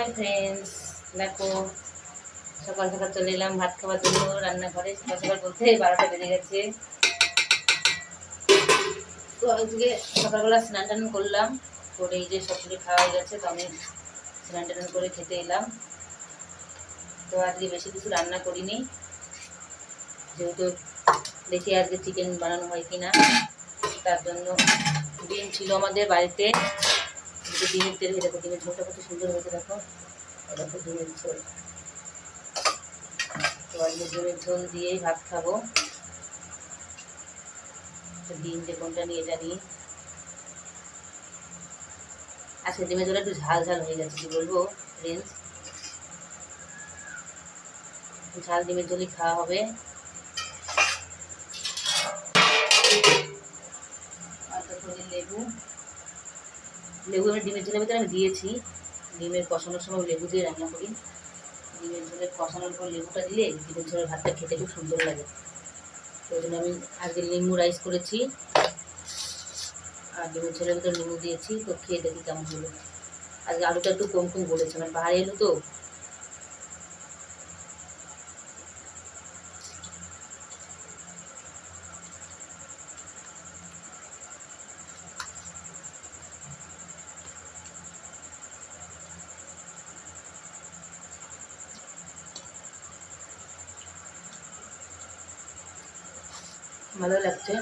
Hi friends, দেখো সকাল সকাল চলে এলাম ভাত খাওয়ার জন্য রান্নাঘরে। সকাল সকাল বলতে 12টা বেজে গেছে। তো আজকে সকালবেলা স্নান টান করলাম, করে এই যে সবগুলো খাওয়া হয়ে গেছে। তো আমি স্নান টান করে খেতে এলাম। তো আজকে বেশি কিছু রান্না করিনি, যেহেতু দেখি আজকে চিকেন বানানো হয় কিনা। তার জন্য ডিম ছিল আমাদের বাড়িতে, ডিমের তেল। দেখো ডিমের ঝোলটা কত সুন্দর হয়েছে, দেখো দেখো ডিমের ঝোল। তো আজকে ডিমের ঝোল দিয়েই ভাত খাবো। তো ডিম যে কোনটা নিয়ে এটা নিয়ে আজকে ডিমের ঝোলটা একটু ঝাল ঝাল হয়ে গেছে, কি বলবো ফ্রেন্ডস। ঝাল ডিমের ঝোলই খাওয়া হবে। আর তারপরে লেবু লেবু আমি ডিমের ঝোলের ভিতরে আমি দিয়েছি। ডিমের কষানোর সময় লেবু দিয়ে রান্না করি। ডিমের ঝোলের কষানোর পর লেবুটা দিলে ডিমের ঝোলের ভাতটা খেতে খুব সুন্দর লাগে। তো ওই জন্য আমি আজকে লেবু রাইস করেছি, আর ডিমের ঝোলের ভিতরে লেবু দিয়েছি। তো খেয়ে দেখি কেমন হলো। আজকে আলুটা একটু কম কম বলেছে, মানে পাহাড়ি আলু তো। ভালো লাগছে।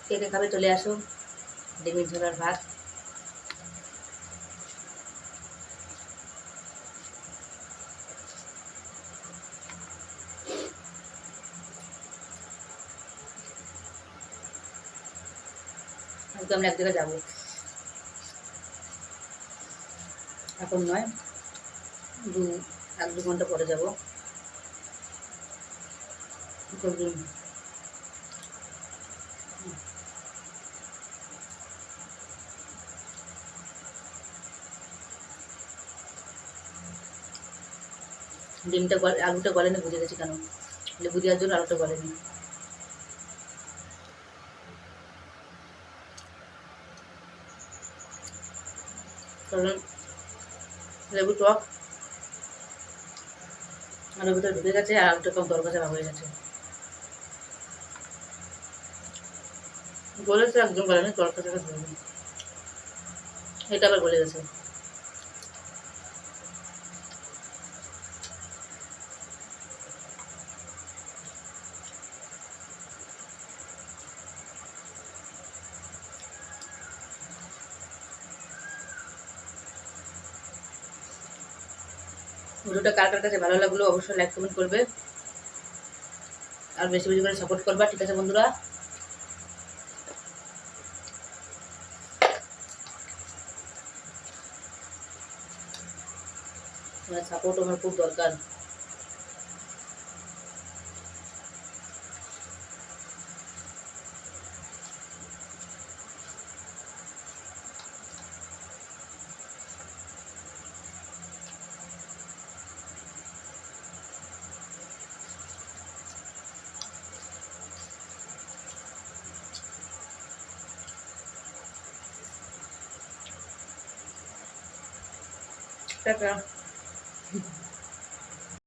কে কে খাবে চলে আসো, ডিমের ঝোল আর ভাত। আজকে আমরা এক জায়গায় যাবো, এখন নয়, এক দু ঘন্টা পরে যাবো। ডিমটা আলুটা গলেনি, বুঝে গেছি কেন। লেবু দেওয়ার জন্য আলুটা গলেনি। কারণ লেবু টক আলুর ভিতরে ঢুকে গেছে, আর আলুটা কম দরকার হয়ে গেছে। গলেছে, একদম গলেনি, তরকারি ধরেনি। এটা আবার গলে গেছে। ভিডিওটা কার কার কাছে ভালো লাগলো অবশ্যই লাইক কমেন্ট করবে, আর বেশি বেশি করে সাপোর্ট করবা। ঠিক আছে বন্ধুরা, তোমার সাপোর্ট আমার খুব দরকার। টাটা।